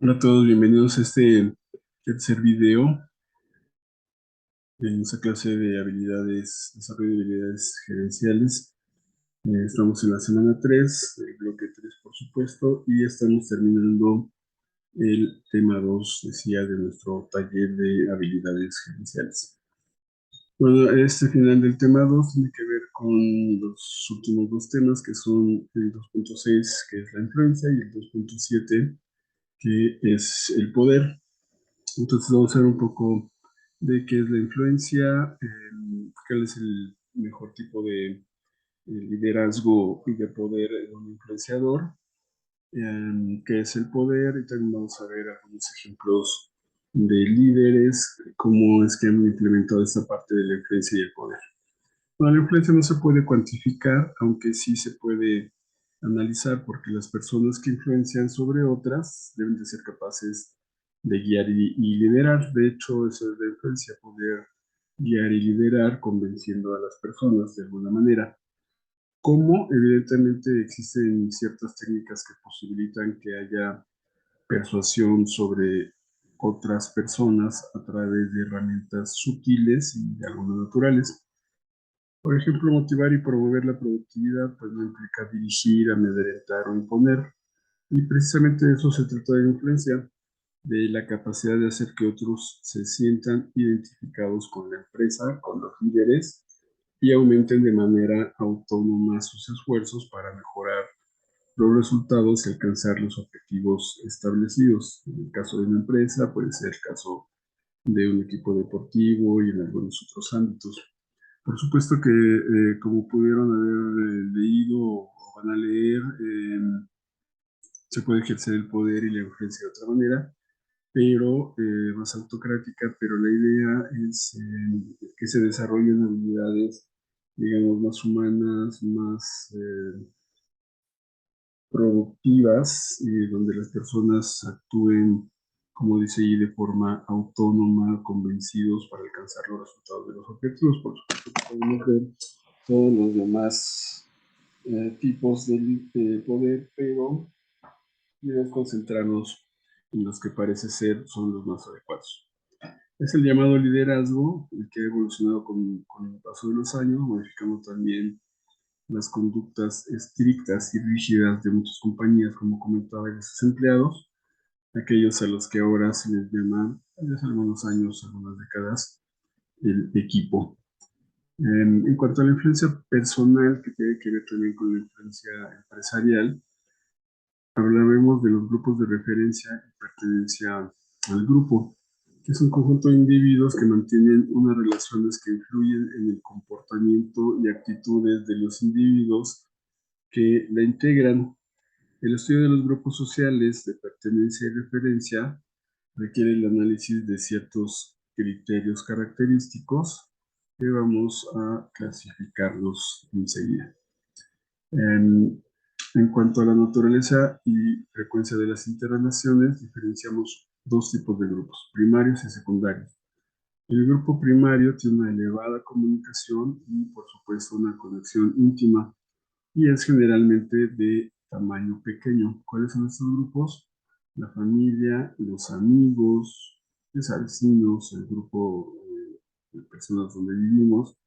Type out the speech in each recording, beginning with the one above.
Hola a todos, bienvenidos a este tercer video en esta clase de habilidades, desarrollo de habilidades gerenciales. Estamos en la semana 3, el bloque 3 por supuesto, y estamos terminando el tema 2, decía, de nuestro taller de habilidades gerenciales. Bueno, este final del tema 2 tiene que ver con los últimos dos temas, que son el 2.6, que es la influencia, y el 2.7, que es el poder. Entonces vamos a ver un poco de qué es la influencia, cuál es el mejor tipo de liderazgo y de poder de un influenciador, qué es el poder, y también vamos a ver algunos ejemplos de líderes, cómo es que han implementado esta parte de la influencia y el poder. Bueno, la influencia no se puede cuantificar, aunque sí se puede analizar, porque las personas que influencian sobre otras deben de ser capaces de guiar y liderar. De hecho, eso es la influencia, poder guiar y liderar convenciendo a las personas de alguna manera. Como evidentemente existen ciertas técnicas que posibilitan que haya persuasión sobre otras personas a través de herramientas sutiles y algunas naturales. Por ejemplo, motivar y promover la productividad pues no implica dirigir, amedrentar o imponer. Y precisamente de eso se trata de la influencia, de la capacidad de hacer que otros se sientan identificados con la empresa, con los líderes, y aumenten de manera autónoma sus esfuerzos para mejorar los resultados y alcanzar los objetivos establecidos. En el caso de una empresa, puede ser el caso de un equipo deportivo y en algunos otros ámbitos. Por supuesto que, como pudieron haber leído o van a leer, se puede ejercer el poder y la influencia de otra manera, pero más autocrática, pero la idea es que se desarrollen habilidades, digamos, más humanas, más productivas, donde las personas actúen, como dice ahí, de forma autónoma, convencidos para alcanzar los resultados de los objetivos. Por supuesto que podemos ver todos los demás tipos de poder, pero debemos concentrarnos en los que parece ser son los más adecuados. Es el llamado liderazgo, el que ha evolucionado con el paso de los años, modificando también las conductas estrictas y rígidas de muchas compañías, como comentaba, de sus empleados, aquellos a los que ahora se les llama, desde algunos años, algunas décadas, el equipo. En cuanto a la influencia personal, que tiene que ver también con la influencia empresarial, hablaremos de los grupos de referencia y pertenencia al grupo, que es un conjunto de individuos que mantienen unas relaciones que influyen en el comportamiento y actitudes de los individuos que la integran. El estudio de los grupos sociales de pertenencia y referencia requiere el análisis de ciertos criterios característicos que vamos a clasificarlos enseguida. En, en cuanto a la naturaleza y frecuencia de las interrelaciones, diferenciamos dos tipos de grupos, primarios y secundarios. El grupo primario tiene una elevada comunicación y, por supuesto, una conexión íntima y es generalmente de tamaño pequeño. ¿Cuáles son estos grupos? La familia, los amigos, los vecinos, el grupo de personas donde vivimos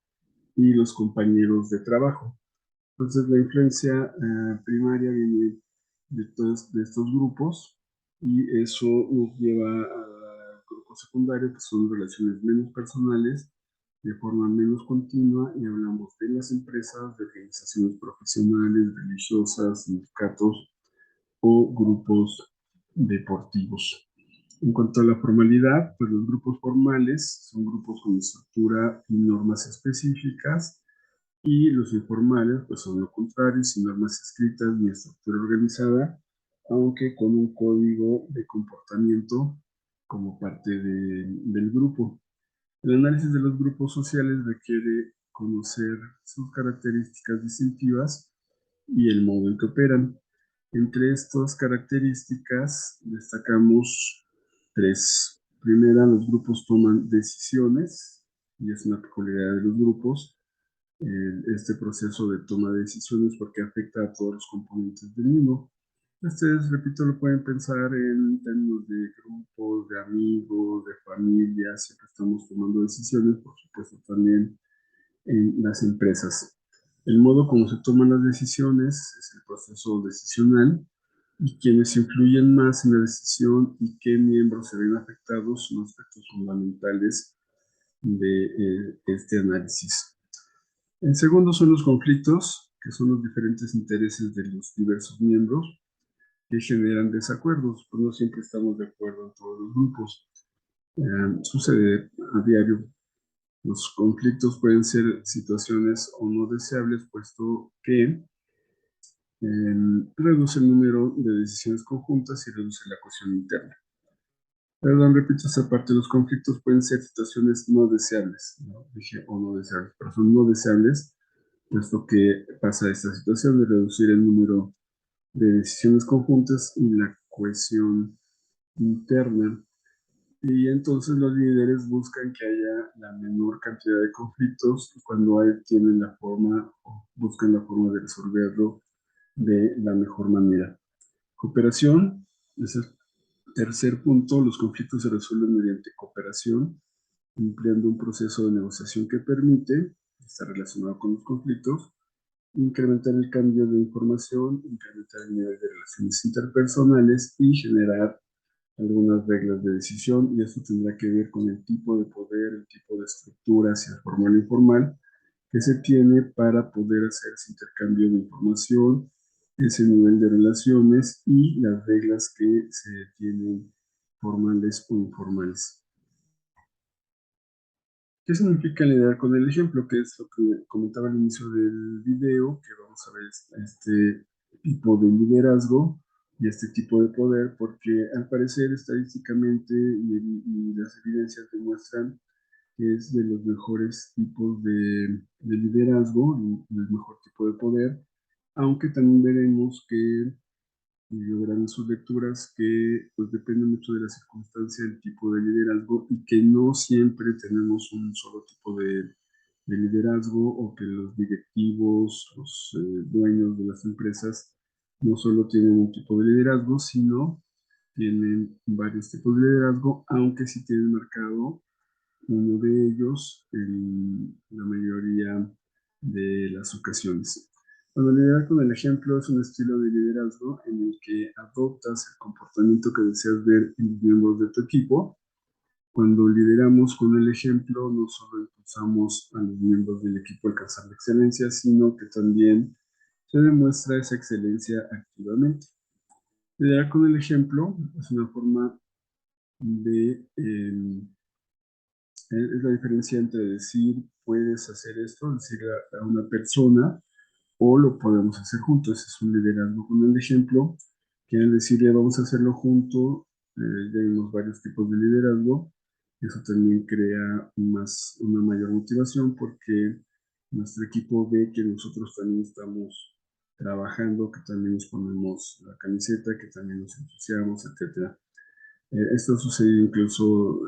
y los compañeros de trabajo. Entonces, la influencia primaria viene de todos de estos grupos y eso nos lleva al grupo secundario, que son relaciones menos personales, de forma menos continua, y hablamos de las empresas, de organizaciones profesionales, religiosas, sindicatos o grupos deportivos. En cuanto a la formalidad, pues los grupos formales son grupos con estructura y normas específicas, y los informales, pues son lo contrario, sin normas escritas ni estructura organizada, aunque con un código de comportamiento como parte del grupo. El análisis de los grupos sociales requiere conocer sus características distintivas y el modo en que operan. Entre estas características destacamos tres. Primera, los grupos toman decisiones, y es una peculiaridad de los grupos este proceso de toma de decisiones porque afecta a todos los componentes del mismo. Ustedes, repito, lo pueden pensar en términos de grupos, de amigos, de familias, siempre estamos tomando decisiones, por supuesto también en las empresas. El modo como se toman las decisiones es el proceso decisional y quienes influyen más en la decisión y qué miembros se ven afectados son aspectos fundamentales de este análisis. El segundo son los conflictos, que son los diferentes intereses de los diversos miembros que generan desacuerdos, pues no siempre estamos de acuerdo en todos los grupos. Sucede a diario. Los conflictos pueden ser situaciones o no deseables, puesto que reduce el número de decisiones conjuntas y reduce la cohesión interna. Perdón, repito esta parte, los conflictos pueden ser situaciones no deseables, ¿no? Dije o no deseables, pero son no deseables, puesto que pasa esta situación de reducir el número de decisiones conjuntas y la cohesión interna. Y entonces los líderes buscan que haya la menor cantidad de conflictos y cuando tienen la forma o buscan la forma de resolverlo de la mejor manera. Cooperación, es el tercer punto, los conflictos se resuelven mediante cooperación, empleando un proceso de negociación que permite, está relacionado con los conflictos, incrementar el cambio de información, incrementar el nivel de relaciones interpersonales y generar algunas reglas de decisión, y esto tendrá que ver con el tipo de poder, el tipo de estructura, si es formal o informal, que se tiene para poder hacer ese intercambio de información, ese nivel de relaciones y las reglas que se tienen formales o informales. ¿Qué significa liderar con el ejemplo? Que es lo que comentaba al inicio del video, que vamos a ver este tipo de liderazgo y este tipo de poder, porque al parecer estadísticamente y las evidencias demuestran que es de los mejores tipos de liderazgo y el mejor tipo de poder, aunque también veremos que y verán en sus lecturas que pues depende mucho de la circunstancia, el tipo de liderazgo y que no siempre tenemos un solo tipo de liderazgo o que los directivos, los dueños de las empresas no solo tienen un tipo de liderazgo, sino tienen varios tipos de liderazgo, aunque sí tienen marcado uno de ellos en la mayoría de las ocasiones. Cuando liderar con el ejemplo es un estilo de liderazgo en el que adoptas el comportamiento que deseas ver en los miembros de tu equipo. Cuando lideramos con el ejemplo, no solo impulsamos a los miembros del equipo a alcanzar la excelencia, sino que también se demuestra esa excelencia activamente. Liderar con el ejemplo es una forma de es la diferencia entre decir, puedes hacer esto, decirle a una persona, o lo podemos hacer juntos. Ese es un liderazgo con el ejemplo, que al decirle, vamos a hacerlo juntos, ya vimos varios tipos de liderazgo. Eso también crea una mayor motivación porque nuestro equipo ve que nosotros también estamos trabajando, que también nos ponemos la camiseta, que también nos entusiasmamos, etc. Esto sucede incluso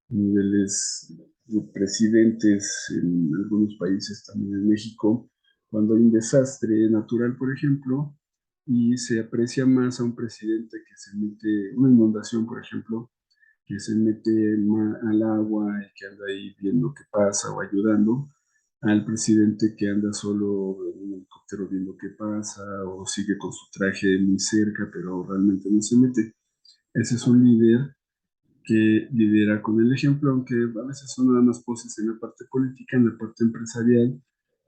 niveles de presidentes en algunos países, también en México, cuando hay un desastre natural, por ejemplo, y se aprecia más a un presidente que se mete, una inundación, por ejemplo, que se mete al agua y que anda ahí viendo qué pasa o ayudando, al presidente que anda solo en un helicóptero viendo qué pasa o sigue con su traje muy cerca, pero realmente no se mete. Ese es un líder que lidera con el ejemplo, aunque a veces son nada más poses en la parte política, en la parte empresarial,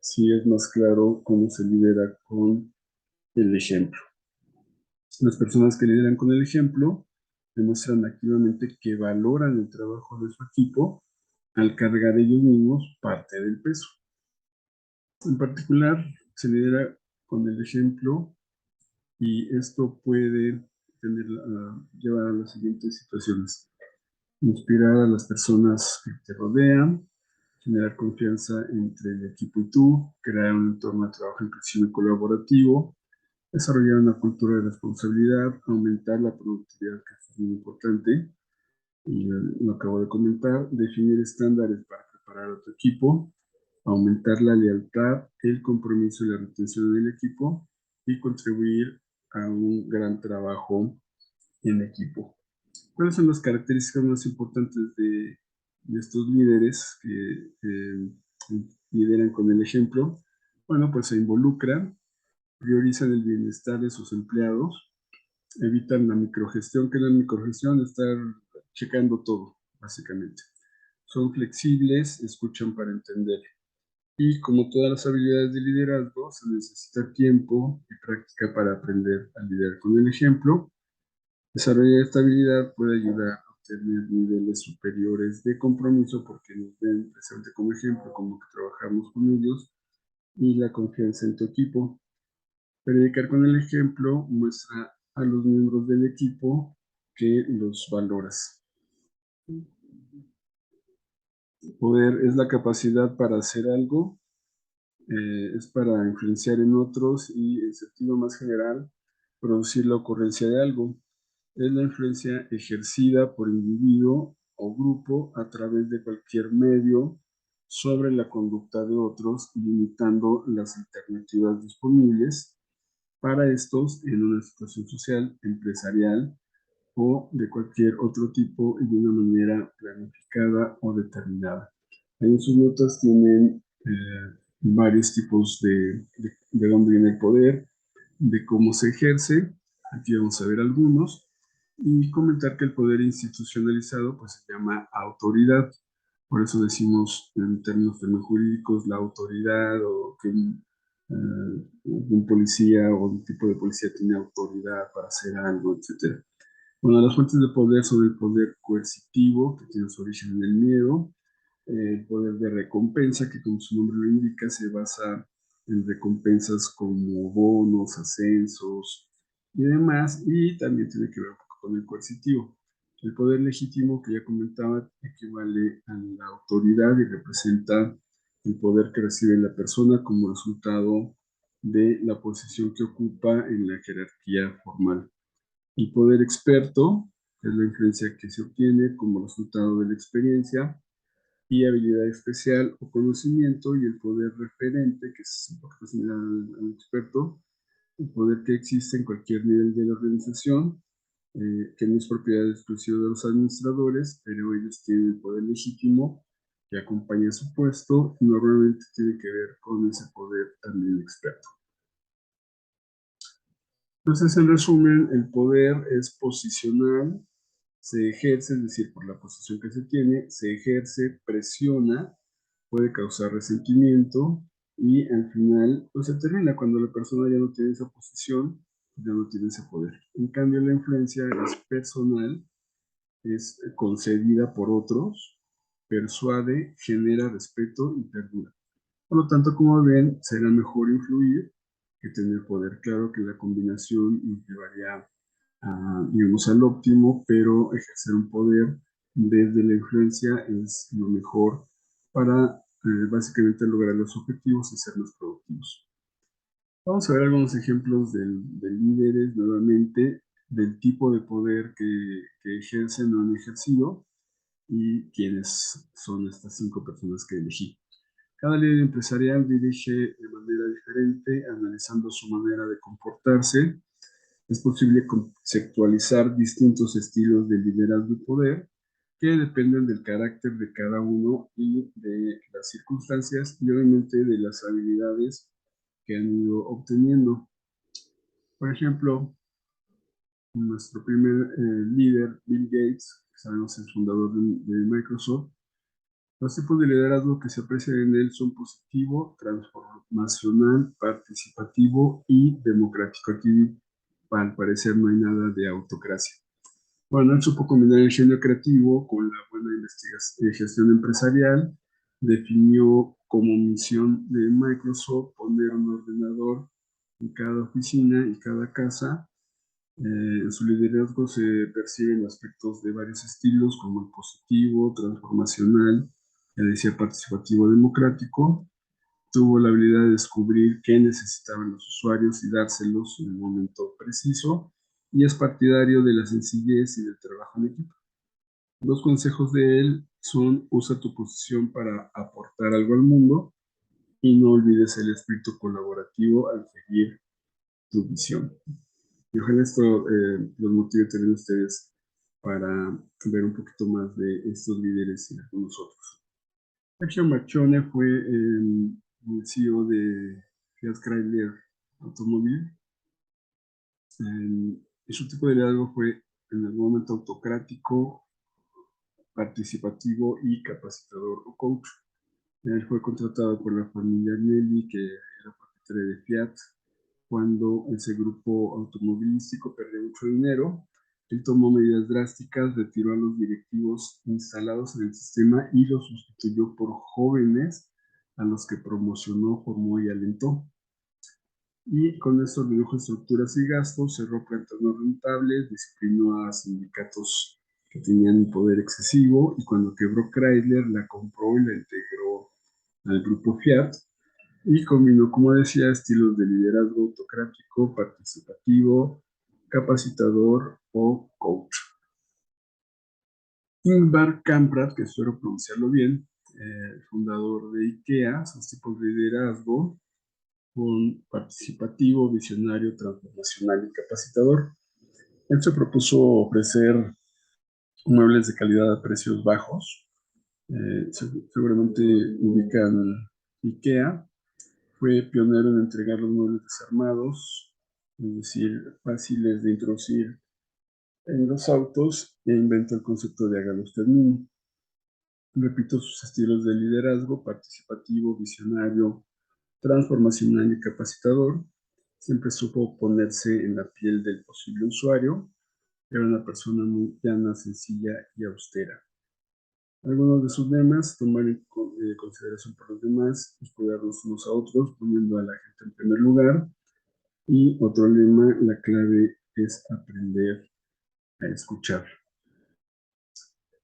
sí es más claro cómo se lidera con el ejemplo. Las personas que lideran con el ejemplo demuestran activamente que valoran el trabajo de su equipo al cargar ellos mismos parte del peso. En particular, se lidera con el ejemplo y esto puede llevar a las siguientes situaciones. Inspirar a las personas que te rodean, generar confianza entre el equipo y tú, crear un entorno de trabajo inclusivo y colaborativo, desarrollar una cultura de responsabilidad, aumentar la productividad, que es muy importante, y lo acabo de comentar, definir estándares para preparar a tu equipo, aumentar la lealtad, el compromiso y la retención del equipo y contribuir a un gran trabajo en equipo. ¿Cuáles son las características más importantes de estos líderes que lideran con el ejemplo? Bueno, pues se involucran, priorizan el bienestar de sus empleados, evitan la microgestión. Que es la microgestión? Estar checando todo, básicamente. Son flexibles, escuchan para entender. Y como todas las habilidades de liderazgo, se necesita tiempo y práctica para aprender a liderar con el ejemplo. Desarrollar esta habilidad puede ayudar a obtener niveles superiores de compromiso porque nos ven presente como ejemplo, como que trabajamos con ellos, y la confianza en tu equipo. Predicar con el ejemplo muestra a los miembros del equipo que los valoras. Poder es la capacidad para hacer algo, es para influenciar en otros y, en sentido más general, producir la ocurrencia de algo. Es la influencia ejercida por individuo o grupo a través de cualquier medio sobre la conducta de otros, limitando las alternativas disponibles para estos en una situación social, empresarial o de cualquier otro tipo y de una manera planificada o determinada. Ahí en sus notas tienen varios tipos de dónde viene el poder, de cómo se ejerce. Aquí vamos a ver algunos y comentar que el poder institucionalizado pues se llama autoridad. Por eso decimos en términos jurídicos la autoridad, o que un policía o un tipo de policía tiene autoridad para hacer algo, etc. Bueno, las fuentes de poder son el poder coercitivo, que tiene su origen en el miedo, el poder de recompensa, que como su nombre lo indica, se basa en recompensas como bonos, ascensos y demás, y también tiene que ver un poco con el coercitivo. El poder legítimo, que ya comentaba, equivale a la autoridad y representa el poder que recibe la persona como resultado de la posición que ocupa en la jerarquía formal. El poder experto, que es la influencia que se obtiene como resultado de la experiencia y habilidad especial o conocimiento. Y el poder referente, que es un poco similar al experto, el poder que existe en cualquier nivel de la organización, que no es propiedad exclusiva de los administradores, pero ellos tienen el poder legítimo que acompaña a su puesto y normalmente tiene que ver con ese poder también experto. Entonces, en resumen, el poder es posicional, se ejerce, es decir, por la posición que se tiene, se ejerce, presiona, puede causar resentimiento y al final pues se termina cuando la persona ya no tiene esa posición, ya no tiene ese poder. En cambio, la influencia es personal, es concedida por otros, persuade, genera respeto y perdura. Por lo tanto, como ven, será mejor influir que tener poder. Claro que la combinación nos llevaría digamos, al óptimo, pero ejercer un poder desde la influencia es lo mejor para básicamente lograr los objetivos y ser más productivos. Vamos a ver algunos ejemplos de líderes nuevamente, del tipo de poder que ejercen o han ejercido y quiénes son estas 5 personas que elegí. Cada líder empresarial dirige de manera diferente, analizando su manera de comportarse. Es posible conceptualizar distintos estilos de liderazgo y poder que dependen del carácter de cada uno y de las circunstancias y obviamente de las habilidades que han ido obteniendo. Por ejemplo, nuestro primer líder, Bill Gates, que sabemos es fundador de Microsoft. Los tipos de liderazgo que se aprecian en él son positivo, transformacional, participativo y democrático. Aquí, al parecer, no hay nada de autocracia. Bueno, él supo combinar el genio creativo con la buena gestión empresarial. Definió como misión de Microsoft poner un ordenador en cada oficina y cada casa. En su liderazgo se perciben aspectos de varios estilos, como el positivo, transformacional, ya decía participativo, democrático. Tuvo la habilidad de descubrir qué necesitaban los usuarios y dárselos en el momento preciso, y es partidario de la sencillez y del trabajo en equipo. Los consejos de él son: usa tu posición para aportar algo al mundo y no olvides el espíritu colaborativo al seguir tu visión. Y ojalá esto los motive también a ustedes para ver un poquito más de estos líderes y algunos otros. Sergio Marchionne fue el CEO de Fiat Chrysler Automóvil. Y su tipo de liderazgo fue en algún momento autocrático, participativo y capacitador o coach. Él fue contratado por la familia Agnelli, que era propietaria de Fiat, cuando ese grupo automovilístico perdió mucho dinero. Él tomó medidas drásticas, retiró a los directivos instalados en el sistema y los sustituyó por jóvenes a los que promocionó, formó y alentó. Y con esto redujo estructuras y gastos, cerró plantas no rentables, disciplinó a sindicatos que tenían un poder excesivo y cuando quebró Chrysler la compró y la integró al grupo Fiat y combinó, como decía, estilos de liderazgo autocrático, participativo, capacitador o coach. Ingvar Kamprad, que espero pronunciarlo bien, fundador de IKEA, sus tipos de liderazgo con participativo, visionario, transformacional y capacitador. Él se propuso ofrecer muebles de calidad a precios bajos. Seguramente ubican IKEA. Fue pionero en entregar los muebles desarmados, es decir, fáciles de introducir en los autos, e inventó el concepto de hágalo usted mismo. Repito sus estilos de liderazgo: participativo, visionario, transformacional y capacitador. Siempre supo ponerse en la piel del posible usuario. Era una persona muy llana, sencilla y austera. Algunos de sus lemas: tomar en consideración por los demás, cuidarnos unos a otros, poniendo a la gente en primer lugar. Y otro lema: la clave es aprender a escuchar.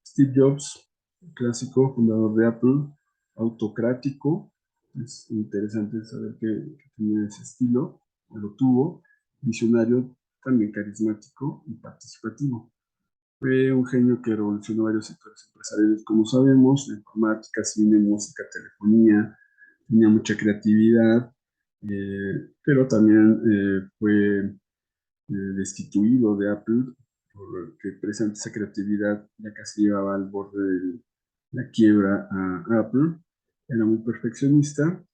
Steve Jobs, clásico, fundador de Apple, autocrático. Es interesante saber que tenía ese estilo, lo tuvo. Visionario, también carismático y participativo. Fue un genio que revolucionó varios sectores empresariales, como sabemos: informática, cine, música, telefonía. Tenía mucha creatividad, pero también fue destituido de Apple, porque precisamente esa creatividad ya casi llevaba al borde de la quiebra a Apple. Era muy perfeccionista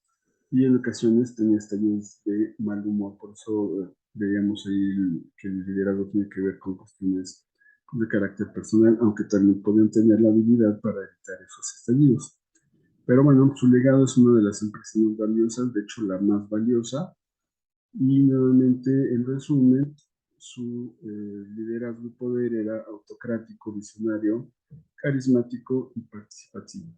y en ocasiones tenía estallidos de mal humor. Por eso veíamos ahí que el liderazgo tiene que ver con cuestiones de carácter personal, aunque también podían tener la habilidad para evitar esos estallidos. Pero bueno, su legado es una de las empresas más valiosas, de hecho la más valiosa. Y nuevamente, en resumen, su liderazgo y poder era autocrático, visionario, carismático y participativo.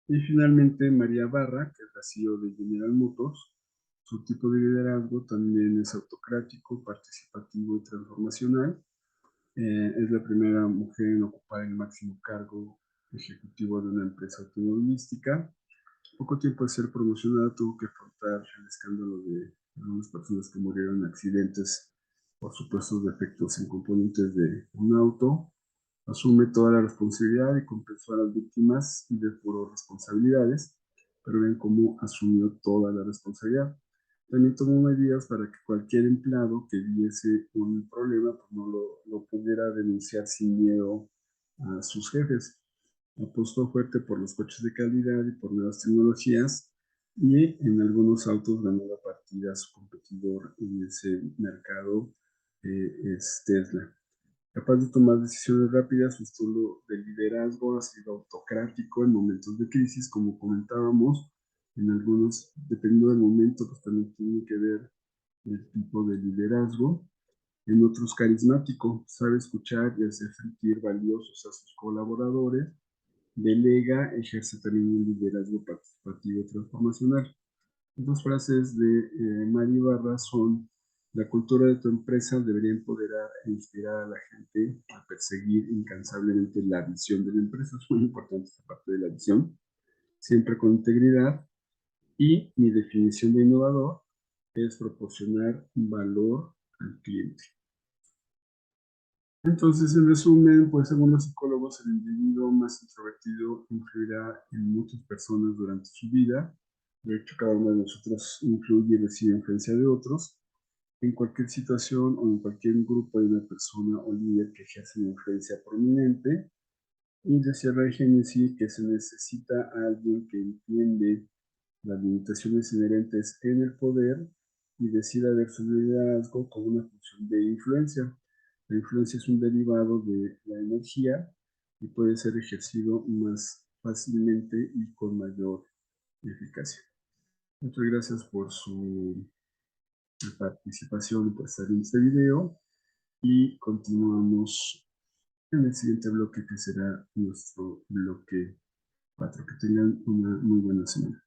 Y finalmente, María Barra, que es la CEO de General Motors. Su tipo de liderazgo también es autocrático, participativo y transformacional. Es la primera mujer en ocupar el máximo cargo ejecutivo de una empresa automovilística. Poco tiempo de ser promocionada, tuvo que afrontar el escándalo de algunas personas que murieron en accidentes por supuestos defectos en componentes de un auto. Asume toda la responsabilidad y compensó a las víctimas y depuró responsabilidades, pero ven cómo asumió toda la responsabilidad. También tomó medidas para que cualquier empleado que viese un problema pues no lo pudiera denunciar sin miedo a sus jefes. Apostó fuerte por los coches de calidad y por nuevas tecnologías, y en algunos autos ganó la partida a su competidor en ese mercado, es Tesla. Capaz de tomar decisiones rápidas, su estilo de liderazgo ha sido autocrático en momentos de crisis, como comentábamos. En algunos, dependiendo del momento, pues también tiene que ver el tipo de liderazgo. En otros, carismático, sabe escuchar y hacer sentir valiosos a sus colaboradores. Delega, ejerce también un liderazgo participativo y transformacional. Dos frases de Mari Barra son: la cultura de tu empresa debería empoderar e inspirar a la gente a perseguir incansablemente la visión de la empresa. Es muy importante esta parte de la visión, siempre con integridad. Y mi definición de innovador es proporcionar valor al cliente. Entonces, en resumen, pues según los psicólogos, el individuo más introvertido influirá en muchas personas durante su vida. De hecho, cada uno de nosotros influye y recibe influencia de otros. En cualquier situación o en cualquier grupo hay una persona o líder que ejerce una influencia prominente. Y decía Ray Hennessy que se necesita a alguien que entiende las limitaciones inherentes en el poder y decida ver su liderazgo como una función de influencia. La influencia es un derivado de la energía y puede ser ejercido más fácilmente y con mayor eficacia. Muchas gracias por su participación y por estar en este video y continuamos en el siguiente bloque que será nuestro bloque 4. Que tengan una muy buena semana.